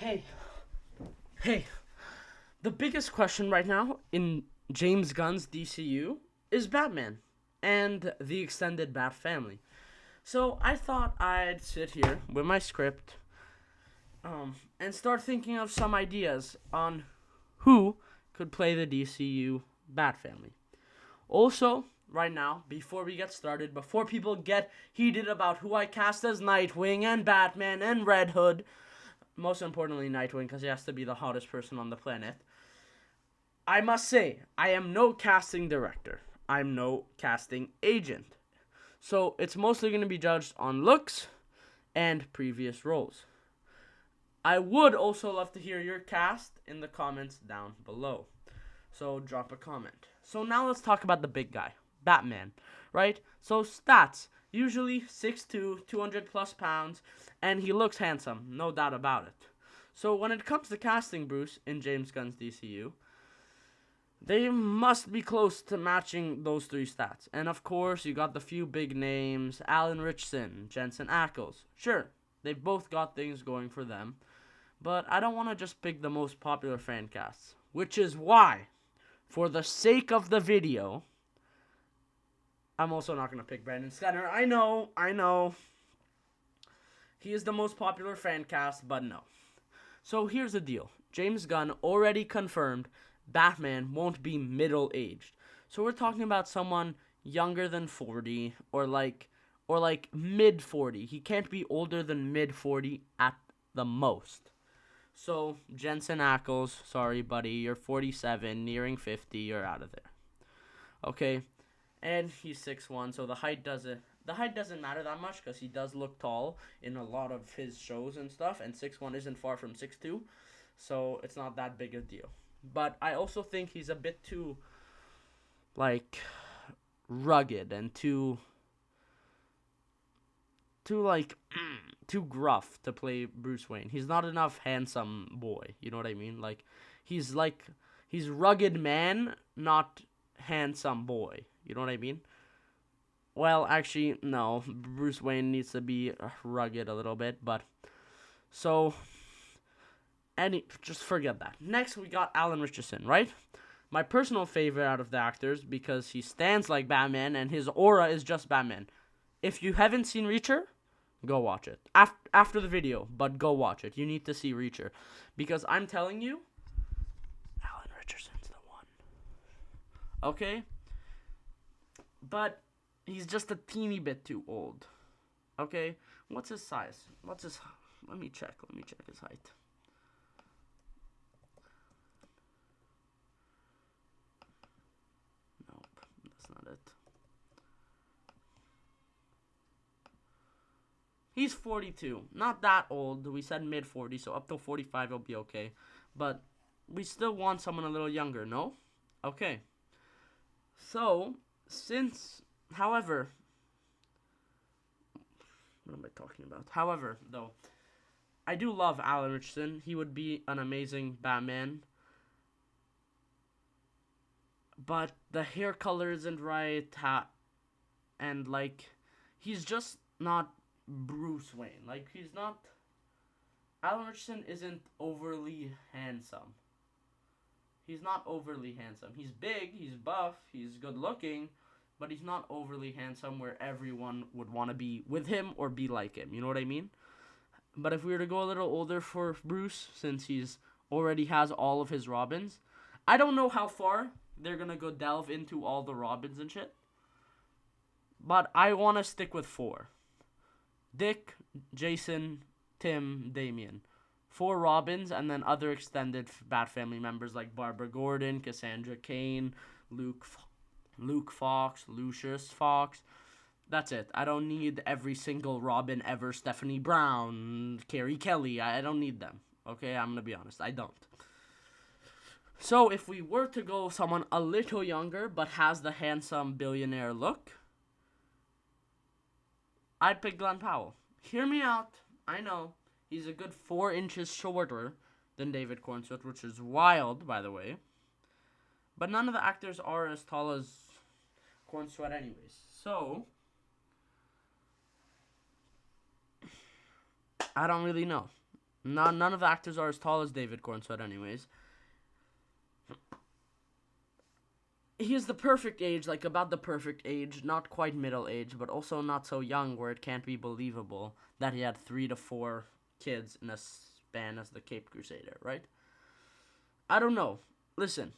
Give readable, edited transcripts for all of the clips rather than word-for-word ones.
Hey, hey, the biggest question right now in James Gunn's DCU is Batman and the extended Bat family. So I thought I'd sit here with my script and start thinking of some ideas on who could play the DCU Bat family. Also, right now, before we get started, before people get heated about who I cast as Nightwing and Batman and Red Hood, most importantly Nightwing because he has to be the hottest person on the planet, I must say, I am no casting director. I'm no casting agent. So it's mostly going to be judged on looks and previous roles. I would also love to hear your cast in the comments down below. So drop a comment. So now let's talk about the big guy, Batman, right? So stats, usually 6'2", 200 plus pounds, and he looks handsome, no doubt about it. So when it comes to casting Bruce in James Gunn's DCU, they must be close to matching those three stats. And of course, you got the few big names, Alan Ritchson, Jensen Ackles. Sure, they've both got things going for them, but I don't want to just pick the most popular fan casts, which is why, for the sake of the video, I'm also not going to pick Brandon Skinner. I know. He is the most popular fan cast, but no. So here's the deal. James Gunn already confirmed Batman won't be middle-aged. So we're talking about someone younger than 40 or like mid-40. He can't be older than mid-40 at the most. So Jensen Ackles, sorry buddy, you're 47, nearing 50, you're out of there. Okay? And he's 6'1", so the height doesn't matter that much because he does look tall in a lot of his shows and stuff, and 6'1" isn't far from 6'2", so it's not that big a deal. But I also think he's a bit too, rugged and too gruff to play Bruce Wayne. He's not enough handsome boy, you know what I mean? He's rugged man, not handsome boy. You know what I mean? Well, actually, no. Bruce Wayne needs to be rugged a little bit, but so just forget that. Next, we got Alan Ritchson, right? My personal favorite out of the actors because he stands like Batman and his aura is just Batman. If you haven't seen Reacher, go watch it. After the video, but go watch it. You need to see Reacher because I'm telling you, Alan Richardson's the one. Okay? But he's just a teeny bit too old. Okay? What's his size? Let me check his height. Nope, that's not it. He's 42. Not that old. We said mid-40, so up to 45 will be okay. But we still want someone a little younger, no? Okay. So, however, what am I talking about? However, though, I do love Alan Ritchson. He would be an amazing Batman. But the hair color isn't right, and, he's just not Bruce Wayne. Alan Ritchson isn't overly handsome. He's not overly handsome. He's big, he's buff, he's good looking, but he's not overly handsome where everyone would want to be with him or be like him. You know what I mean? But if we were to go a little older for Bruce, since he's already has all of his Robins, I don't know how far they're going to go delve into all the Robins and shit. But I want to stick with 4. Dick, Jason, Tim, Damian. 4 Robins, and then other extended Bat family members like Barbara Gordon, Cassandra Cain, Luke Fox, Lucius Fox. That's it. I don't need every single Robin ever, Stephanie Brown, Carrie Kelly. I don't need them. Okay, I'm going to be honest. I don't. So if we were to go someone a little younger but has the handsome billionaire look, I'd pick Glenn Powell. Hear me out. I know. He's a good 4 inches shorter than David Cornswet, which is wild, by the way. But none of the actors are as tall as Cornswet anyways. So, I don't really know. None of the actors are as tall as David Cornsweet, anyways. He is the perfect age, like about the perfect age, not quite middle age, but also not so young where it can't be believable that he had 3 to 4 kids in a span as the Caped Crusader, right? I don't know. Listen,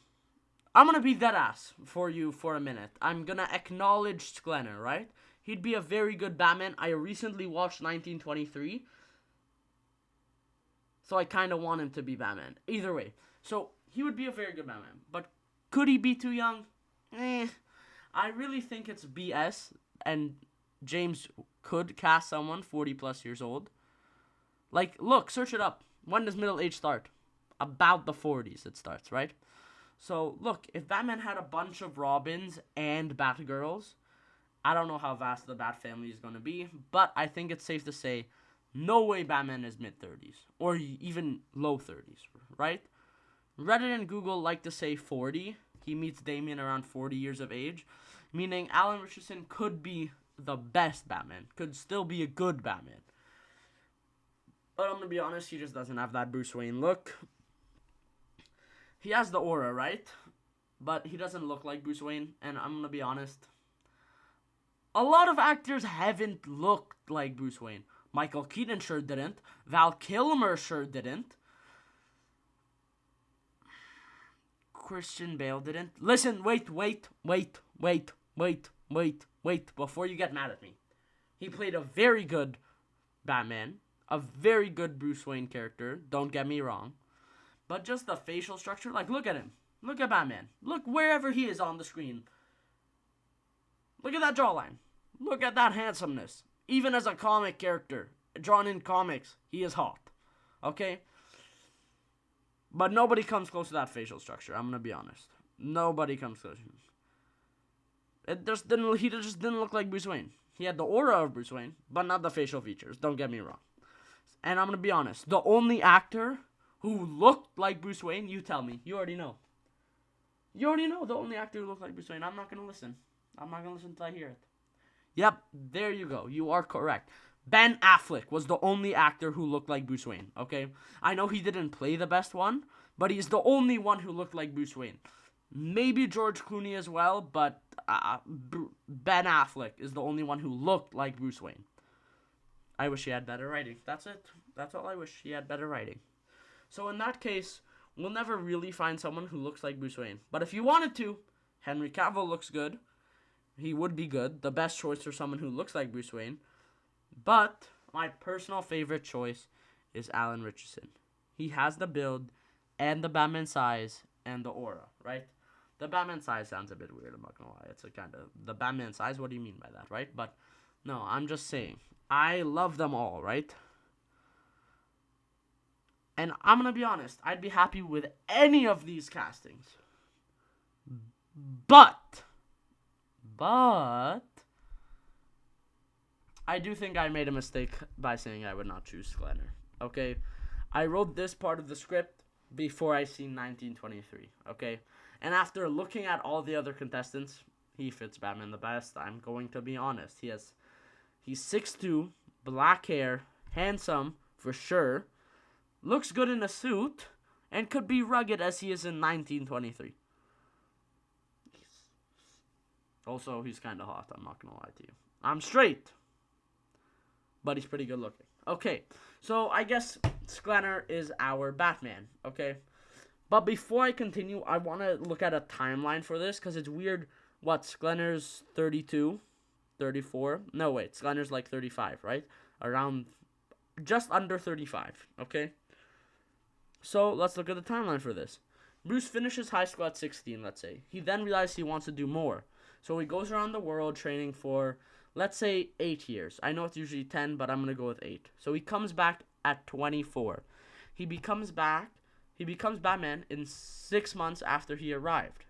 I'm gonna be dead ass for you for a minute. I'm gonna acknowledge Sklenar, right? He'd be a very good Batman. I recently watched 1923, so I kind of want him to be Batman. Either way, so he would be a very good Batman. But could he be too young? I really think it's BS, and James could cast someone 40 plus years old. Like, look, search it up. When does middle age start? About the 40s it starts, right? So, look, if Batman had a bunch of Robins and Batgirls, I don't know how vast the Bat family is going to be, but I think it's safe to say no way Batman is mid-30s, or even low 30s, right? Reddit and Google like to say 40. He meets Damian around 40 years of age, meaning Alan Richardson could be the best Batman, could still be a good Batman. But I'm going to be honest, he just doesn't have that Bruce Wayne look. He has the aura, right? But he doesn't look like Bruce Wayne, and I'm going to be honest. A lot of actors haven't looked like Bruce Wayne. Michael Keaton sure didn't. Val Kilmer sure didn't. Christian Bale didn't. Listen, wait. Before you get mad at me. He played a very good Batman. A very good Bruce Wayne character. Don't get me wrong. But just the facial structure. Like, look at him. Look at Batman. Look wherever he is on the screen. Look at that jawline. Look at that handsomeness. Even as a comic character, drawn in comics, he is hot. Okay? But nobody comes close to that facial structure. I'm gonna be honest. Nobody comes close. He just didn't look like Bruce Wayne. He had the aura of Bruce Wayne, but not the facial features. Don't get me wrong. And I'm gonna be honest. The only actor who looked like Bruce Wayne, you tell me. You already know. You already know the only actor who looked like Bruce Wayne. I'm not gonna listen. I'm not gonna listen until I hear it. Yep, there you go. You are correct. Ben Affleck was the only actor who looked like Bruce Wayne, okay? I know he didn't play the best one, but he's the only one who looked like Bruce Wayne. Maybe George Clooney as well, but Ben Affleck is the only one who looked like Bruce Wayne. I wish he had better writing. That's it. That's all I wish. He had better writing. So in that case, we'll never really find someone who looks like Bruce Wayne. But if you wanted to, Henry Cavill looks good. He would be good. The best choice for someone who looks like Bruce Wayne. But my personal favorite choice is Alan Richardson. He has the build and the Batman size and the aura, right? The Batman size sounds a bit weird, I'm not gonna lie. It's a kind of, the Batman size, what do you mean by that, right? But no, I'm just saying. I love them all, right? And I'm gonna be honest, I'd be happy with any of these castings. But I do think I made a mistake by saying I would not choose Sklenar. Okay? I wrote this part of the script before I seen 1923. Okay? And after looking at all the other contestants, he fits Batman the best. I'm going to be honest. He's 6'2", black hair, handsome for sure, looks good in a suit, and could be rugged as he is in 1923. Also, he's kind of hot, I'm not going to lie to you. I'm straight, but he's pretty good looking. Okay, so I guess Sklenar is our Batman, okay? But before I continue, I want to look at a timeline for this, because it's weird. What, Sklenar's 32, 34? No, wait, Sklenar's like 35, right? Around, just under 35, okay? So, let's look at the timeline for this. Bruce finishes high school at 16, let's say. He then realizes he wants to do more. So he goes around the world training for, let's say, 8 years. I know it's usually 10, but I'm going to go with 8. So he comes back at 24. He becomes Batman in 6 months after he arrived.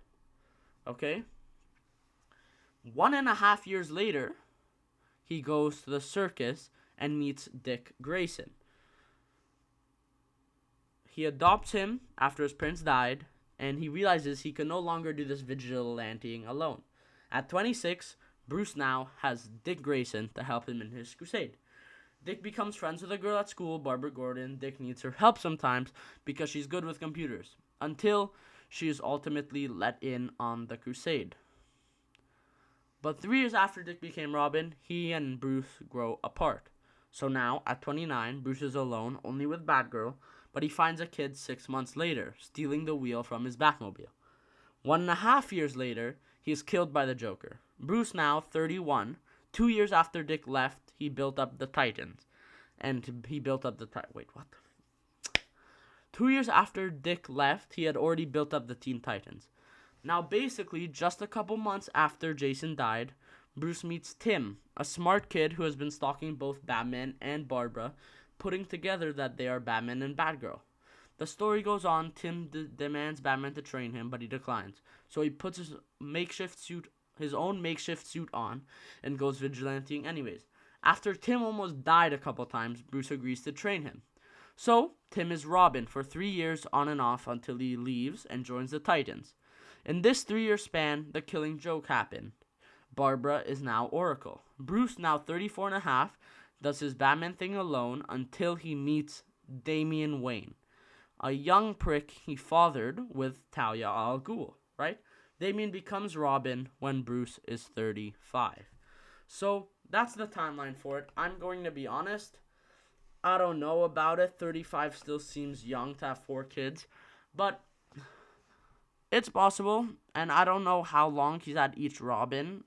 Okay? 1.5 years later, he goes to the circus and meets Dick Grayson. He adopts him after his parents died, and he realizes he can no longer do this vigilanting alone. At 26, Bruce now has Dick Grayson to help him in his crusade. Dick becomes friends with a girl at school, Barbara Gordon. Dick needs her help sometimes because she's good with computers, until she is ultimately let in on the crusade. But 3 years after Dick became Robin, he and Bruce grow apart. So now, at 29, Bruce is alone, only with Batgirl, but he finds a kid 6 months later, stealing the wheel from his Batmobile. 1.5 years later, he is killed by the Joker. Bruce, now 31, 2 years after Dick left, he built up the Titans. And he built up the... Wait, what? 2 years after Dick left, he had already built up the Teen Titans. Now, basically, just a couple months after Jason died, Bruce meets Tim, a smart kid who has been stalking both Batman and Barbara, putting together that they are Batman and Batgirl. The story goes on. Tim demands Batman to train him, but he declines. So he puts his own makeshift suit on, and goes vigilanting anyways. After Tim almost died a couple times, Bruce agrees to train him. So, Tim is Robin for 3 years on and off until he leaves and joins the Titans. In this 3-year span, the Killing Joke happened. Barbara is now Oracle. Bruce, now 34 and a half, does his Batman thing alone until he meets Damian Wayne, a young prick he fathered with Talia al Ghul, right? Damian becomes Robin when Bruce is 35. So, that's the timeline for it. I'm going to be honest, I don't know about it. 35 still seems young to have 4 kids, but it's possible, and I don't know how long he's had each Robin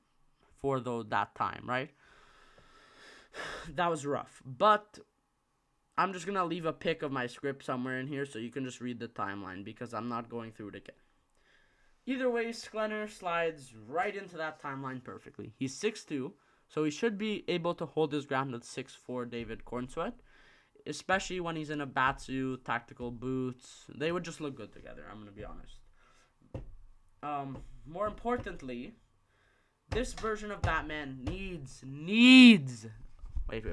for that time, right? That was rough, but I'm just going to leave a pic of my script somewhere in here so you can just read the timeline, because I'm not going through it again. Either way, Sklenar slides right into that timeline perfectly. He's 6'2", so he should be able to hold his ground with 6'4" David Cornsweet, especially when he's in a batsuit, tactical boots. They would just look good together, I'm going to be honest. More importantly, this version of Batman needs. Wait.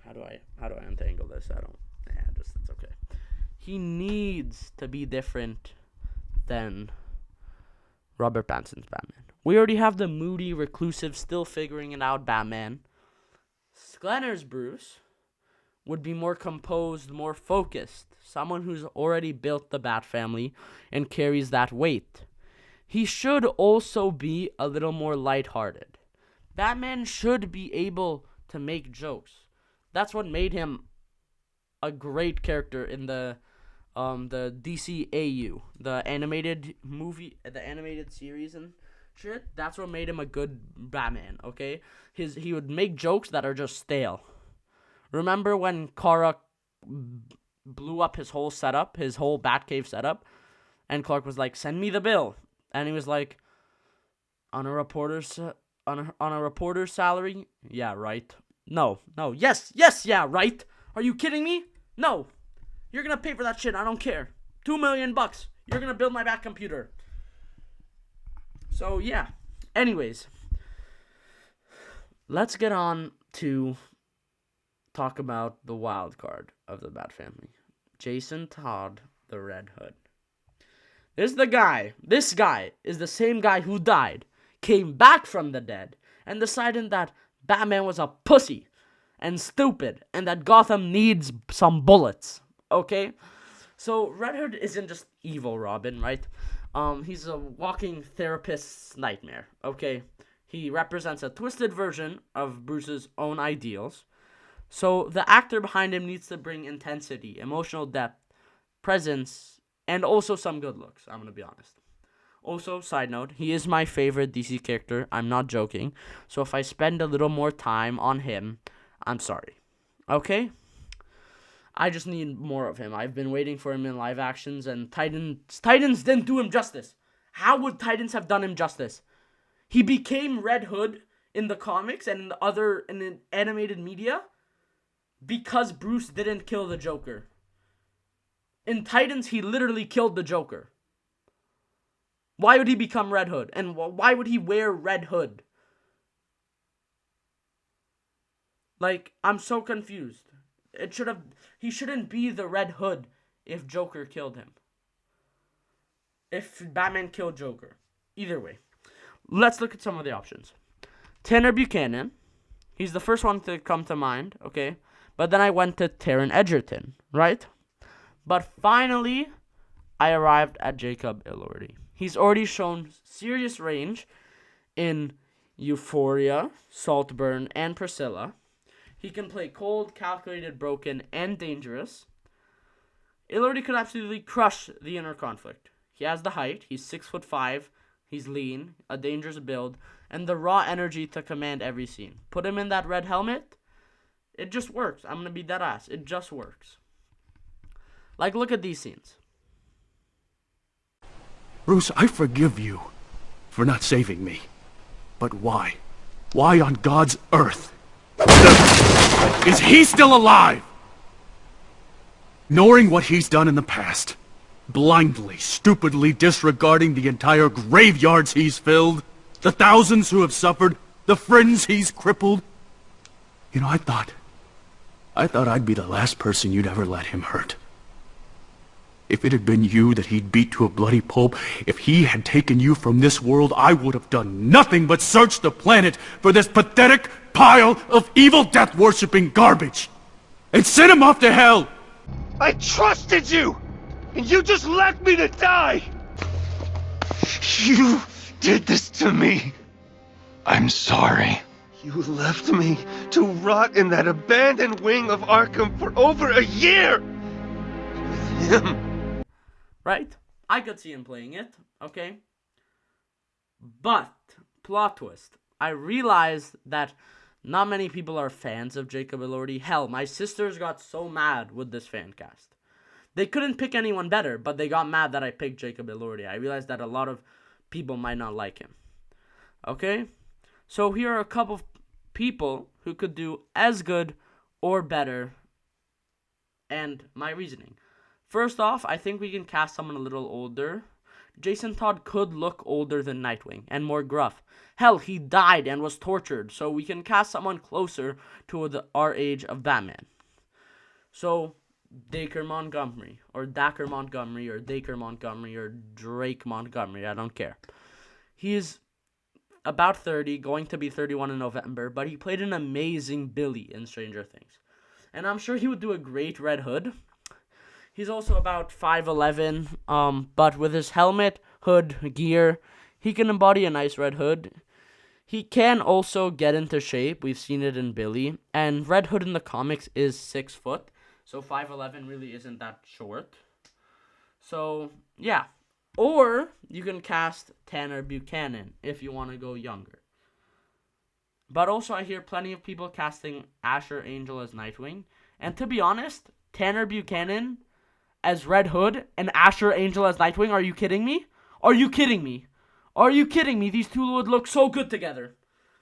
How do I untangle this? It's okay. He needs to be different than Robert Pattinson's Batman. We already have the moody, reclusive, still figuring it out Batman. Sklenar's Bruce would be more composed, more focused. Someone who's already built the Batfamily and carries that weight. He should also be a little more lighthearted. Batman should be able to make jokes. That's what made him a great character in the DCU, the animated movie, the animated series and shit. That's what made him a good Batman, okay? He would make jokes that are just stale. Remember when Kara blew up his whole setup, his whole Batcave setup, and Clark was like, "Send me the bill," and he was like, "On a reporter's salary? Yeah, right. No, yes, yeah, right. Are you kidding me? No, you're gonna pay for that shit. I don't care. $2 million. You're gonna build my Bat computer." So yeah. Anyways, let's get on to talk about the wild card of the Batfamily. Jason Todd, the Red Hood. This guy is the same guy who died, came back from the dead, and decided that Batman was a pussy and stupid, and that Gotham needs some bullets, okay? So Red Hood isn't just evil Robin, right? He's a walking therapist's nightmare, okay? He represents a twisted version of Bruce's own ideals. So the actor behind him needs to bring intensity, emotional depth, presence, and also some good looks, I'm going to be honest. Also, side note, he is my favorite DC character. I'm not joking. So if I spend a little more time on him, I'm sorry. Okay? I just need more of him. I've been waiting for him in live actions, and Titans didn't do him justice. How would Titans have done him justice? He became Red Hood in the comics and in the animated media because Bruce didn't kill the Joker. In Titans, he literally killed the Joker. Why would he become Red Hood? And why would he wear Red Hood? Like, I'm so confused. He shouldn't be the Red Hood if Joker killed him. If Batman killed Joker. Either way. Let's look at some of the options. Tanner Buchanan. He's the first one to come to mind, okay? But then I went to Taron Egerton, right? But finally, I arrived at Jacob Elordi. He's already shown serious range in Euphoria, Saltburn, and Priscilla. He can play cold, calculated, broken, and dangerous. Elordi could absolutely crush the inner conflict. He has the height. He's 6'5". He's lean, a dangerous build, and the raw energy to command every scene. Put him in that red helmet, it just works. I'm gonna be dead ass. It just works. Like, look at these scenes. Bruce, I forgive you for not saving me. But why? Why on God's earth is he still alive? Knowing what he's done in the past, blindly, stupidly disregarding the entire graveyards he's filled, the thousands who have suffered, the friends he's crippled. You know, I thought I'd be the last person you'd ever let him hurt. If it had been you that he'd beat to a bloody pulp, if he had taken you from this world, I would have done nothing but search the planet for this pathetic pile of evil death-worshipping garbage and send him off to hell. I trusted you, and you just left me to die. You did this to me. I'm sorry. You left me to rot in that abandoned wing of Arkham for over a year. With him. Right? I could see him playing it, okay? But, plot twist, I realized that not many people are fans of Jacob Elordi. Hell, my sisters got so mad with this fan cast. They couldn't pick anyone better, but they got mad that I picked Jacob Elordi. I realized that a lot of people might not like him. Okay? So here are a couple of people who could do as good or better, and my reasoning. First off, I think we can cast someone a little older. Jason Todd could look older than Nightwing and more gruff. Hell, he died and was tortured, so we can cast someone closer to our age of Batman. So, Dacre Montgomery, or Dacre Montgomery, or Dacre Montgomery, or Drake Montgomery, I don't care. He's about 30, going to be 31 in November, but he played an amazing Billy in Stranger Things. And I'm sure he would do a great Red Hood. He's also about 5'11", but with his helmet, hood, gear, he can embody a nice Red Hood. He can also get into shape. We've seen it in Billy. And Red Hood in the comics is 6 foot, so 5'11" really isn't that short. So, yeah. Or you can cast Tanner Buchanan if you want to go younger. But also I hear plenty of people casting Asher Angel as Nightwing. And to be honest, Tanner Buchanan as Red Hood and Asher Angel as Nightwing, are you kidding me? Are you kidding me? Are you kidding me? These two would look so good together.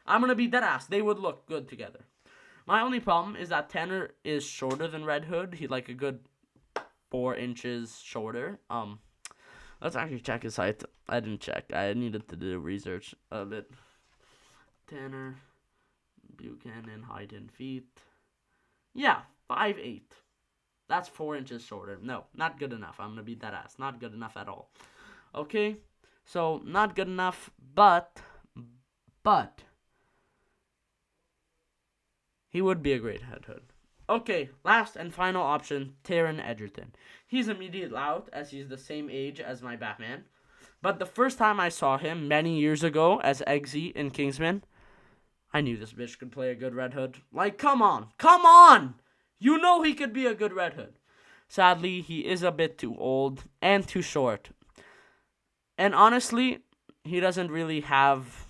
I'm going to be dead ass. They would look good together. My only problem is that Tanner is shorter than Red Hood. He's like a good 4 inches shorter. Let's actually check his height. I didn't check. I needed to do research a bit. Tanner Buchanan, height in feet. Yeah, 5'8". That's 4 inches shorter. No, not good enough. I'm going to beat that ass. Not good enough at all. Okay? So, not good enough, but he would be a great Red Hood. Okay, last and final option, Taron Egerton. He's immediately out, as he's the same age as my Batman. But the first time I saw him, many years ago, as Eggsy in Kingsman, I knew this bitch could play a good Red Hood. Like, come on! Come on! You know he could be a good Red Hood. Sadly, he is a bit too old and too short. And honestly, he doesn't really have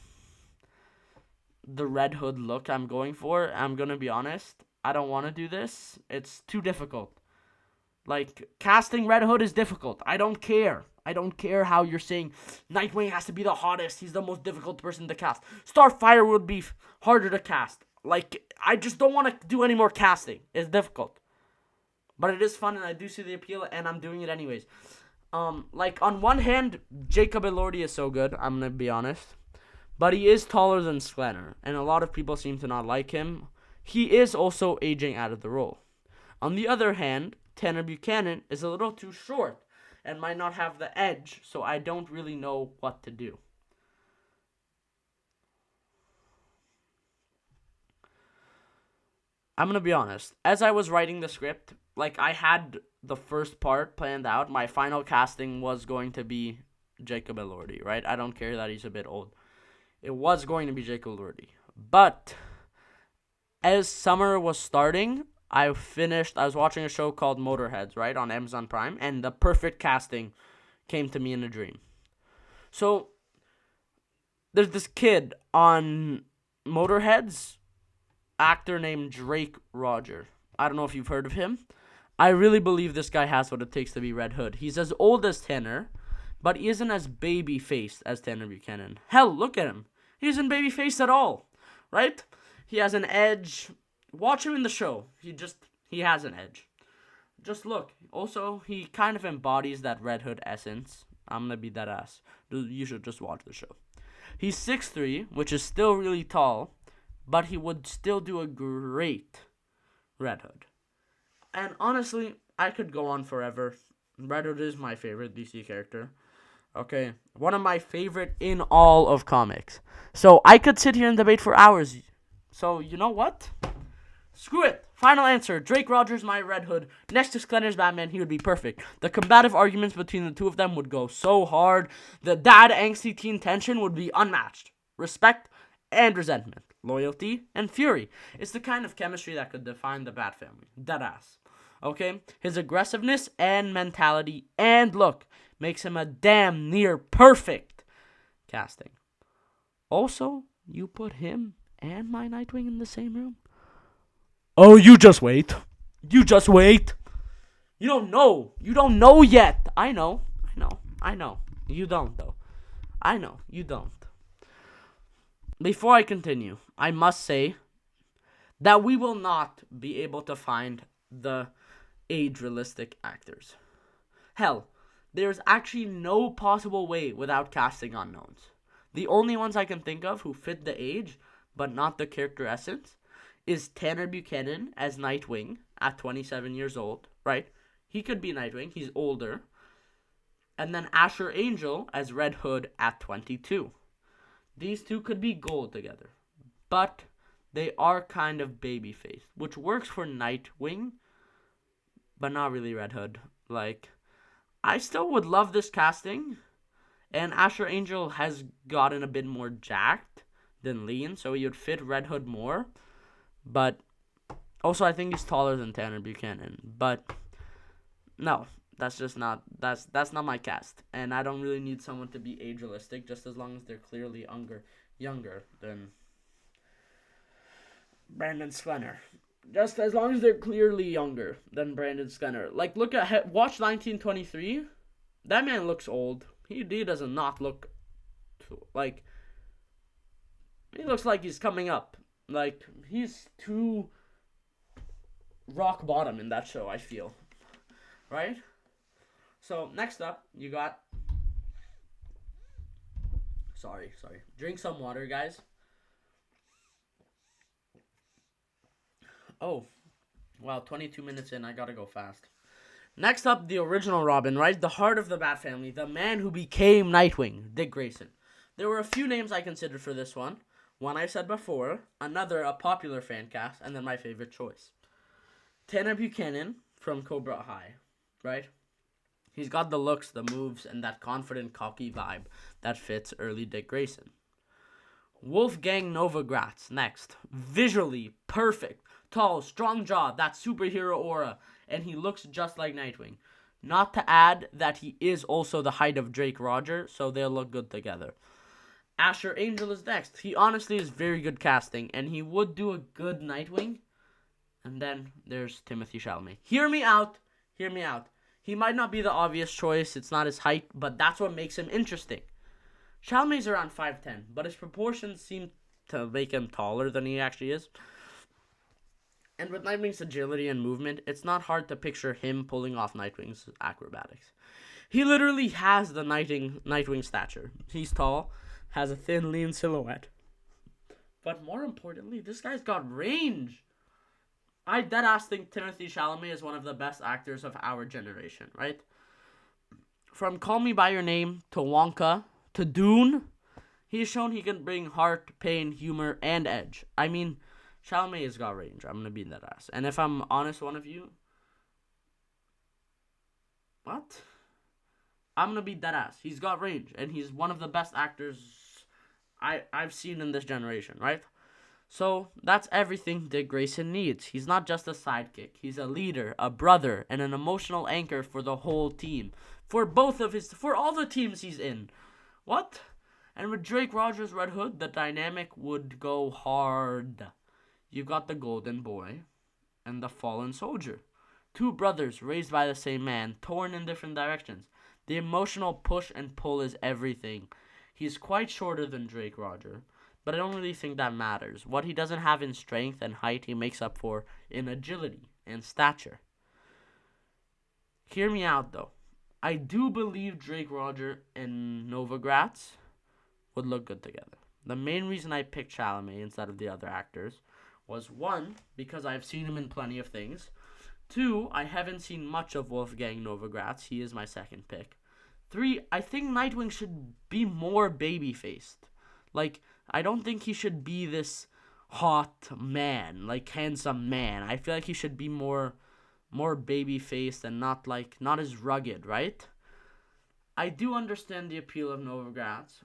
the Red Hood look I'm going for. I'm going to be honest. I don't want to do this. It's too difficult. Like, casting Red Hood is difficult. I don't care. I don't care how you're saying Nightwing has to be the hottest. He's the most difficult person to cast. Starfire would be harder to cast. Like, I just don't want to do any more casting. It's difficult. But it is fun, and I do see the appeal, and I'm doing it anyways. Like, on one hand, Jacob Elordi is so good, I'm going to be honest. But he is taller than Sklanner, and a lot of people seem to not like him. He is also aging out of the role. On the other hand, Tanner Buchanan is a little too short, and might not have the edge, so I don't really know what to do. I'm gonna be honest. As I was writing the script, like I had the first part planned out. My final casting was going to be Jacob Elordi, right? I don't care that he's a bit old. It was going to be Jacob Elordi. But as summer was starting, I was watching a show called Motorheads, right, on Amazon Prime, and the perfect casting came to me in a dream. So there's this kid on Motorheads, actor named Drake Roger. I don't know if you've heard of him. I really believe this guy has what it takes to be Red Hood. He's as old as Tanner, but he isn't as baby-faced as Tanner Buchanan. Hell, look at him. He isn't baby-faced at all, right? He has an edge. Watch him in the show. He has an edge. Just look. Also, he kind of embodies that Red Hood essence. I'm gonna be that ass. You should just watch the show. He's 6'3", which is still really tall, but he would still do a great Red Hood. And honestly, I could go on forever. Red Hood is my favorite DC character. Okay, one of my favorite in all of comics. So I could sit here and debate for hours. So you know what? Screw it. Final answer. Drake Rogers, my Red Hood. Next to Sklender's Batman, he would be perfect. The combative arguments between the two of them would go so hard. The dad angsty teen tension would be unmatched. Respect and resentment. Loyalty and fury. It's the kind of chemistry that could define the Batfamily. Deadass. Okay? His aggressiveness and mentality and look makes him a damn near perfect casting. Also, you put him and my Nightwing in the same room. Oh, you just wait. You just wait. You don't know. You don't know yet. I know. You don't, though. I know. You don't. Before I continue, I must say that we will not be able to find the age-realistic actors. Hell, there's actually no possible way without casting unknowns. The only ones I can think of who fit the age, but not the character essence, is Tanner Buchanan as Nightwing at 27 years old, right? He could be Nightwing, he's older. And then Asher Angel as Red Hood at 22. These two could be gold together. But they are kind of baby-faced, which works for Nightwing, but not really Red Hood. Like, I still would love this casting. And Asher Angel has gotten a bit more jacked than lean, so he would fit Red Hood more. But also, I think he's taller than Tanner Buchanan. But no, that's not my cast. And I don't really need someone to be age-realistic, just as long as they're clearly younger than Brandon Sklenner. Just as long as they're clearly younger than Brandon Sklenner. Like, watch 1923. That man looks old. He does not look like, he looks like he's coming up. Like, he's too rock bottom in that show, I feel. Right? So, next up, you got... Sorry. Drink some water, guys. Oh. Wow, 22 minutes in. I gotta go fast. Next up, the original Robin, right? The heart of the Batfamily. The man who became Nightwing. Dick Grayson. There were a few names I considered for this one. One I said before. Another, a popular fan cast. And then my favorite choice. Tanner Buchanan from Cobra High. Right? He's got the looks, the moves, and that confident, cocky vibe that fits early Dick Grayson. Wolfgang Novogratz, next. Visually perfect. Tall, strong jaw, that superhero aura, and he looks just like Nightwing. Not to add that he is also the height of Drake Roger, so they'll look good together. Asher Angel is next. He honestly is very good casting, and he would do a good Nightwing. And then there's Timothée Chalamet. Hear me out. He might not be the obvious choice, it's not his height, but that's what makes him interesting. Chalamet's around 5'10", but his proportions seem to make him taller than he actually is. And with Nightwing's agility and movement, it's not hard to picture him pulling off Nightwing's acrobatics. He literally has the Nightwing stature. He's tall, has a thin, lean silhouette. But more importantly, this guy's got range. I deadass think Timothée Chalamet is one of the best actors of our generation, right? From Call Me By Your Name to Wonka to Dune, he's shown he can bring heart, pain, humor, and edge. I mean, Chalamet has got range. I'm gonna beat that ass. And if I'm honest, one of you, what? I'm gonna beat that ass. He's got range, and he's one of the best actors I've seen in this generation, right? So that's everything Dick Grayson needs. He's not just a sidekick. He's a leader, a brother, and an emotional anchor for the whole team. For all the teams he's in. What? And with Drake Rogers Red Hood, the dynamic would go hard. You've got the Golden Boy and the Fallen Soldier. Two brothers raised by the same man, torn in different directions. The emotional push and pull is everything. He's quite shorter than Drake Roger, but I don't really think that matters. What he doesn't have in strength and height, he makes up for in agility and stature. Hear me out, though. I do believe Drake Roger and Novogratz would look good together. The main reason I picked Chalamet instead of the other actors was, one, because I've seen him in plenty of things. Two, I haven't seen much of Wolfgang Novogratz. He is my second pick. Three, I think Nightwing should be more baby-faced. Like, I don't think he should be this hot man, like handsome man. I feel like he should be more baby-faced and not as rugged, right? I do understand the appeal of Novogratz.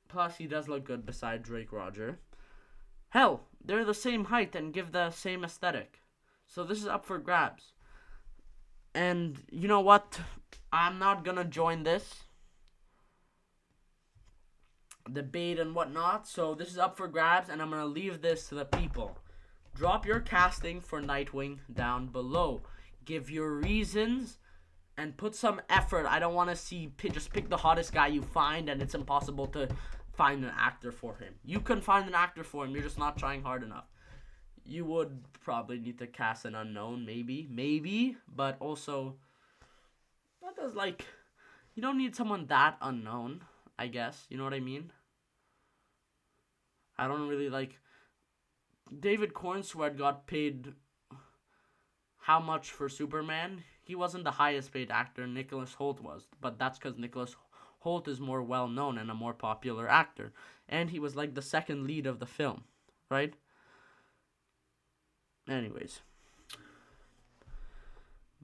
Plus, he does look good beside Drake Roger. Hell, they're the same height and give the same aesthetic. So this is up for grabs. And you know what? I'm not gonna join this debate and whatnot. So this is up for grabs, and I'm gonna leave this to the people. Drop your casting for Nightwing down below. Give your reasons and put some effort. I don't want to see just pick the hottest guy you find, and it's impossible to find an actor for him. You can find an actor for him. You're just not trying hard enough. You would probably need to cast an unknown, maybe, but also that does you don't need someone that unknown, I guess. You know what I mean? I don't really David Cornsweet got paid how much for Superman? He wasn't the highest paid actor. Nicholas Hoult was, but that's because Nicholas Hoult is more well known and a more popular actor, and he was the second lead of the film, right? Anyways,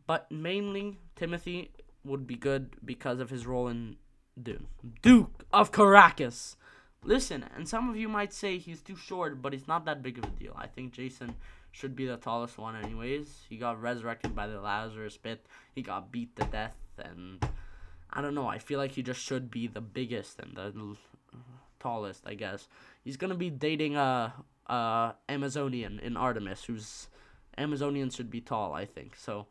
but mainly Timothy would be good because of his role in Dune. Duke of Caracas. Listen, and some of you might say he's too short, but he's not that big of a deal. I think Jason should be the tallest one anyways. He got resurrected by the Lazarus Pit. He got beat to death, and I don't know. I feel like he just should be the biggest and the tallest, I guess. He's going to be dating a Amazonian in Artemis, who's Amazonians should be tall, I think. So,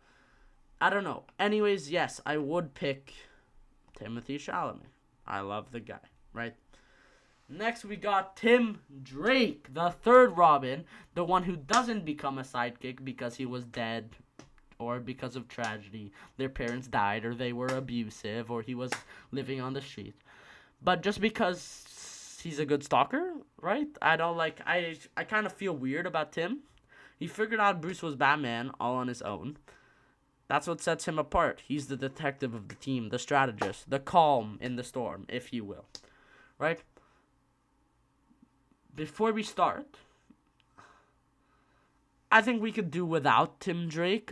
I don't know. Anyways, yes, I would pick Timothy Chalamet. I love the guy, right? Next, we got Tim Drake, the third Robin, the one who doesn't become a sidekick because he was dead or because of tragedy. Their parents died, or they were abusive, or he was living on the street. But just because he's a good stalker, right? I don't I kind of feel weird about Tim. He figured out Bruce was Batman all on his own. That's what sets him apart. He's the detective of the team, the strategist, the calm in the storm, if you will, right? Before we start, I think we could do without Tim Drake.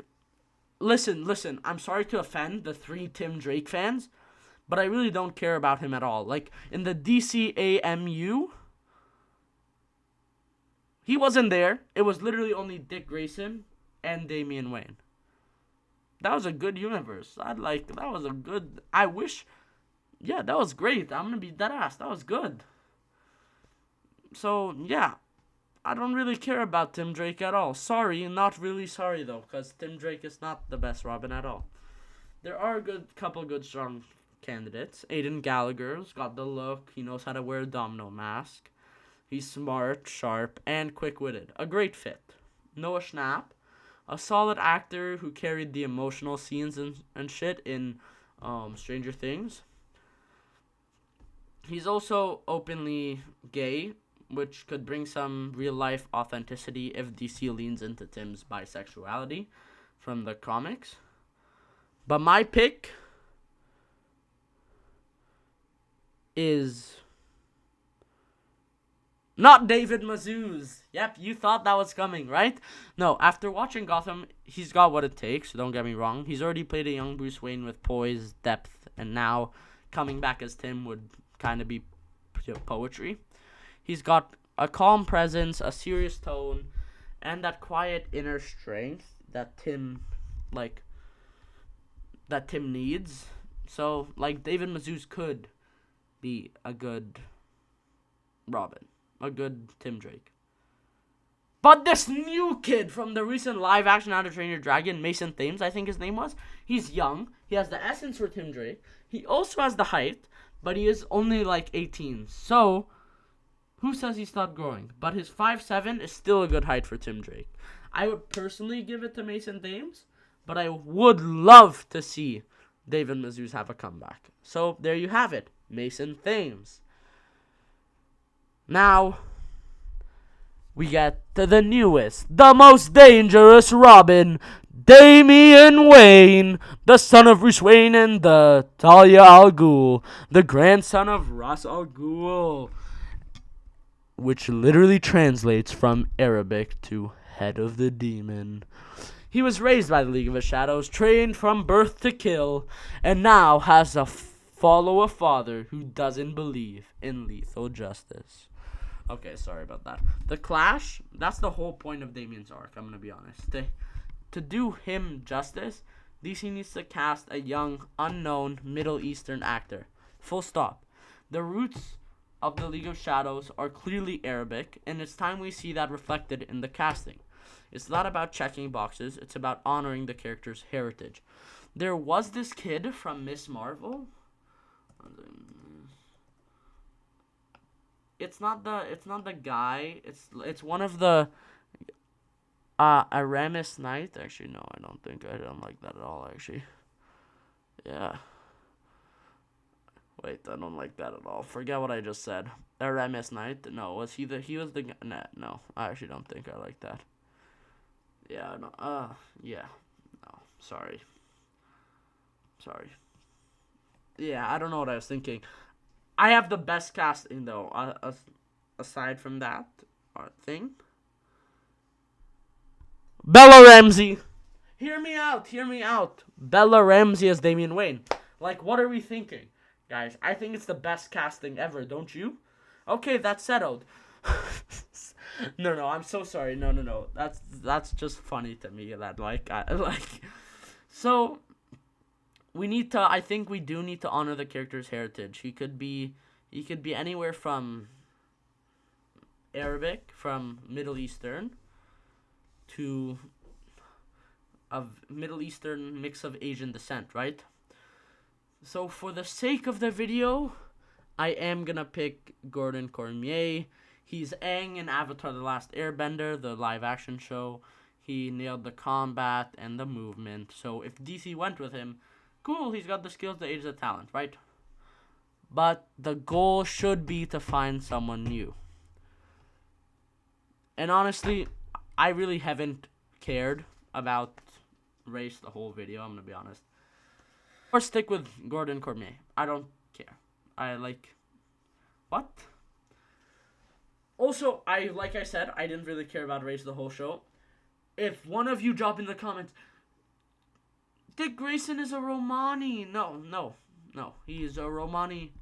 Listen, I'm sorry to offend the 3 Tim Drake fans, but I really don't care about him at all. In the DCAMU, he wasn't there. It was literally only Dick Grayson and Damian Wayne. That was a good universe. That was a good, that was great. I'm gonna be dead ass. That was good. So, yeah, I don't really care about Tim Drake at all. Sorry, not really sorry, though, because Tim Drake is not the best Robin at all. There are a couple good, strong candidates. Aidan Gallagher's got the look. He knows how to wear a domino mask. He's smart, sharp, and quick-witted. A great fit. Noah Schnapp, a solid actor who carried the emotional scenes and shit in Stranger Things. He's also openly gay, which could bring some real-life authenticity if DC leans into Tim's bisexuality from the comics. But my pick is Not David Mazouz. Yep, you thought that was coming, right? No, after watching Gotham, he's got what it takes, don't get me wrong. He's already played a young Bruce Wayne with poise, depth, and now coming back as Tim would kind of be poetry. He's got a calm presence, a serious tone, and that quiet inner strength that Tim needs. So, like, David Mazouz could be a good Robin. A good Tim Drake. But this new kid from the recent live action How to Train Your Dragon, Mason Thames, I think his name was, he's young. He has the essence for Tim Drake. He also has the height, but he is only like 18. So, who says he's not growing? But his 5'7" is still a good height for Tim Drake. I would personally give it to Mason Thames, but I would love to see David Mazouz have a comeback. So, there you have it. Mason Thames. Now, we get to the newest, the most dangerous Robin, Damian Wayne, the son of Bruce Wayne and the Talia al Ghul, the grandson of Ra's al Ghul, which literally translates from Arabic to head of the demon. He was raised by the League of the Shadows, trained from birth to kill, and now has to follow a father who doesn't believe in lethal justice. Okay, sorry about that. The Clash, that's the whole point of Damian's arc, I'm going to be honest. To do him justice, DC needs to cast a young, unknown Middle Eastern actor. Full stop. The roots of the League of Shadows are clearly Arabic, and it's time we see that reflected in the casting. It's not about checking boxes, it's about honoring the character's heritage. There was this kid from Miss Marvel. It's not the guy. It's one of the Aramis Knight. Actually, no, I don't like that at all. Actually, yeah. Wait, I don't like that at all. Forget what I just said. Aramis Knight. No, was he was the no. I actually don't think I like that. Yeah. No. Yeah. No. Sorry. Yeah, I don't know what I was thinking. I have the best casting, though, aside from that thing. Bella Ramsey. Hear me out. Bella Ramsey as Damian Wayne. Like, what are we thinking? Guys, I think it's the best casting ever, don't you? Okay, that's settled. No, I'm so sorry. No. That's just funny to me that, So, I think we do need to honor the character's heritage. He could be anywhere from Arabic, from Middle Eastern, to a Middle Eastern mix of Asian descent, right? So for the sake of the video, I am gonna pick Gordon Cormier. He's Aang in Avatar The Last Airbender, the live action show. He nailed the combat and the movement. So if DC went with him, cool, he's got the skills, the age, the talent, right? But the goal should be to find someone new. And honestly, I really haven't cared about race the whole video, I'm going to be honest. Or stick with Gordon Cormier. I don't care. What? Also, like I said, I didn't really care about race the whole show. If one of you drop in the comments, Dick Grayson is a Romani. No. He is a Romani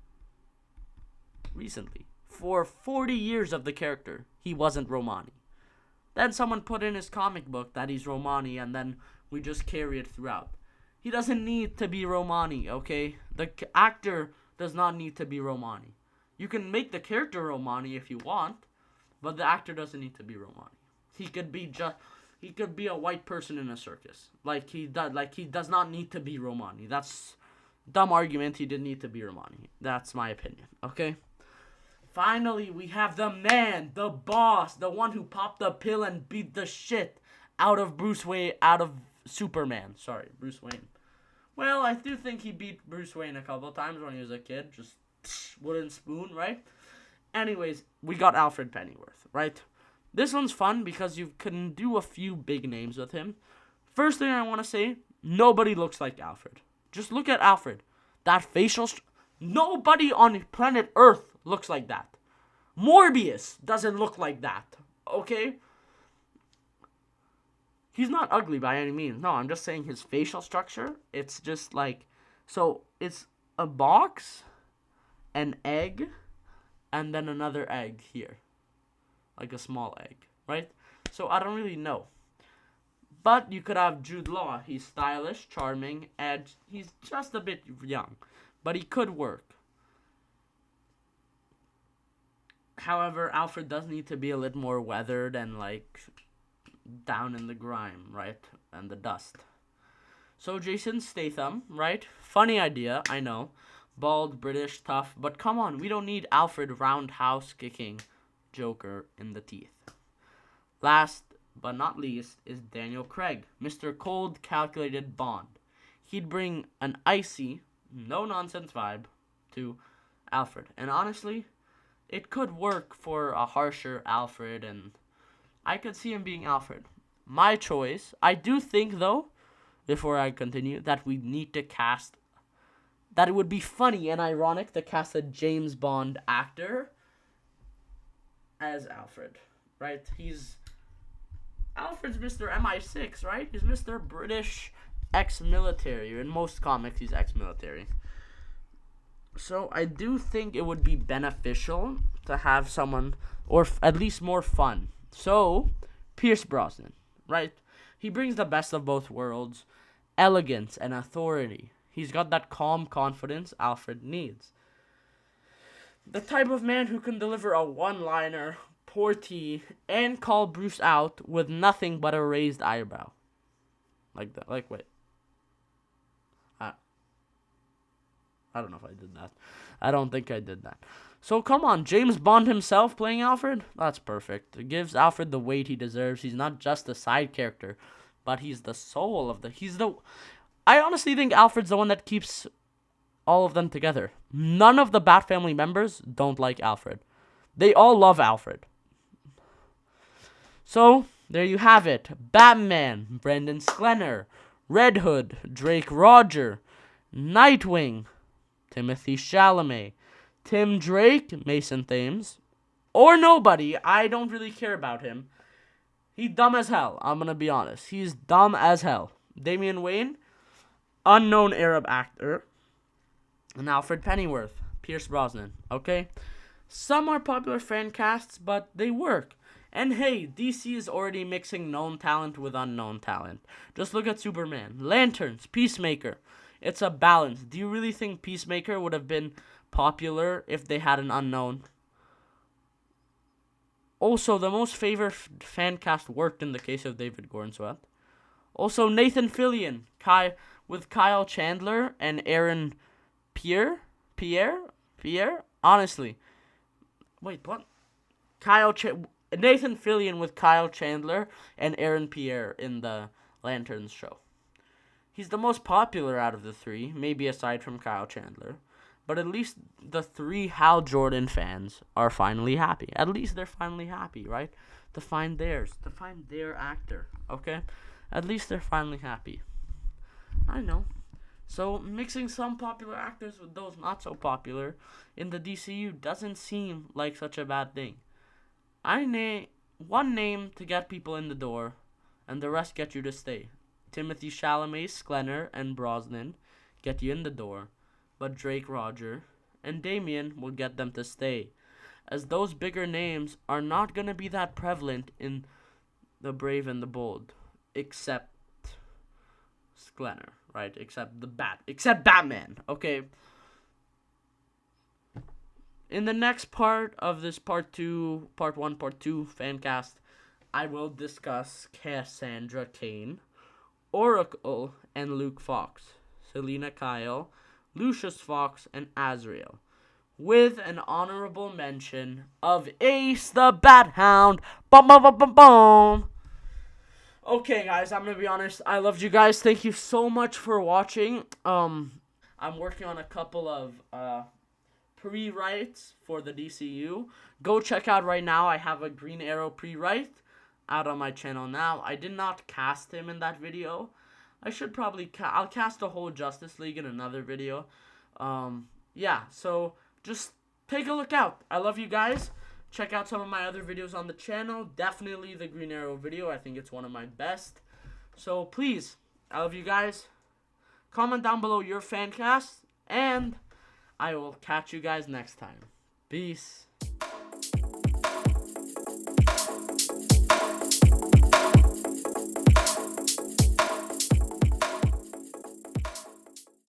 recently. For 40 years of the character, he wasn't Romani. Then someone put in his comic book that he's Romani, and then we just carry it throughout. He doesn't need to be Romani, okay? The actor does not need to be Romani. You can make the character Romani if you want, but the actor doesn't need to be Romani. He could be a white person in a circus. He does not need to be Romani. That's dumb argument. He didn't need to be Romani. That's my opinion, okay? Finally, we have the man, the boss, the one who popped the pill and beat the shit out of Bruce Wayne, out of Superman. Sorry, Bruce Wayne. Well, I do think he beat Bruce Wayne a couple of times when he was a kid. Just wooden spoon, right? Anyways, we got Alfred Pennyworth, right? This one's fun because you can do a few big names with him. First thing I want to say, nobody looks like Alfred. Just look at Alfred. That facial... Nobody on planet Earth looks like that. Morbius doesn't look like that, okay? He's not ugly by any means. No, I'm just saying his facial structure, it's just like, so it's a box, an egg, and then another egg here. Like a small egg, right? So I don't really know. But you could have Jude Law. He's stylish, charming, and he's just a bit young. But he could work. However, Alfred does need to be a little more weathered and, like, down in the grime, right? And the dust. So Jason Statham, right? Funny idea, I know. Bald, British, tough. But come on, we don't need Alfred roundhouse kicking Joker in the teeth. Last but not least is Daniel Craig, Mr. Cold, Calculated Bond. He'd bring an icy, no-nonsense vibe to Alfred. And honestly, it could work for a harsher Alfred, and I could see him being Alfred. My choice. I do think, though, before I continue, that we need to cast, that it would be funny and ironic to cast a James Bond actor as Alfred, right? Alfred's Mr. MI6, right? He's Mr. British ex-military. In most comics, he's ex-military. So I do think it would be beneficial to have someone, or at least more fun. So, Pierce Brosnan, right? He brings the best of both worlds, elegance and authority. He's got that calm confidence Alfred needs. The type of man who can deliver a one-liner, pour tea, and call Bruce out with nothing but a raised eyebrow. Like that. Like, wait. I don't know if I did that. I don't think I did that. So, come on. James Bond himself playing Alfred? That's perfect. It gives Alfred the weight he deserves. He's not just a side character, but he's the soul of the... I honestly think Alfred's the one that keeps all of them together. None of the Batfamily members don't like Alfred. They all love Alfred. So, there you have it. Batman, Brendan Sklenar. Red Hood, Drake Roger. Nightwing, Timothy Chalamet. Tim Drake, Mason Thames. Or nobody. I don't really care about him. He's dumb as hell. I'm going to be honest. He's dumb as hell. Damian Wayne, unknown Arab actor. And Alfred Pennyworth, Pierce Brosnan. Okay? Some are popular fan casts, but they work. And hey, DC is already mixing known talent with unknown talent. Just look at Superman. Lanterns, Peacemaker. It's a balance. Do you really think Peacemaker would have been popular if they had an unknown? Also, the most favored fan cast worked in the case of David Gordon Sweat. Also, Nathan Fillion, with Kyle Chandler and Aaron Pierre? Honestly. Wait, what? Nathan Fillion with Kyle Chandler and Aaron Pierre in the Lanterns show. He's the most popular out of the three, maybe aside from Kyle Chandler. But at least the three Hal Jordan fans are finally happy. At least they're finally happy, right? To find their actor, okay? At least they're finally happy. I know. So mixing some popular actors with those not so popular in the DCU doesn't seem like such a bad thing. I name one name to get people in the door, and the rest get you to stay. Timothy Chalamet, Sklenar, and Brosnan get you in the door, but Drake Roger and Damian will get them to stay, as those bigger names are not going to be that prevalent in The Brave and the Bold, except Sklenar, right? Except Batman, okay? In the next part of this part 1, part 2 fan cast, I will discuss Cassandra Cain, Oracle, and Luke Fox, Selena Kyle, Lucius Fox, and Azrael, with an honorable mention of Ace the Bat Hound. Bum, bum, bum, bum, bum. Okay, guys, I'm gonna be honest. I loved you guys. Thank you so much for watching. I'm working on a couple of pre-writes for the DCU. Go check out right now. I have a Green Arrow pre-write out on my channel now. I did not cast him in that video. I should probably I'll cast a whole Justice League in another video. Yeah, so just take a look out. I love you guys. Check out some of my other videos on the channel. Definitely the Green Arrow video. I think it's one of my best. So please, I love you guys. Comment down below your fan cast, and I will catch you guys next time. Peace.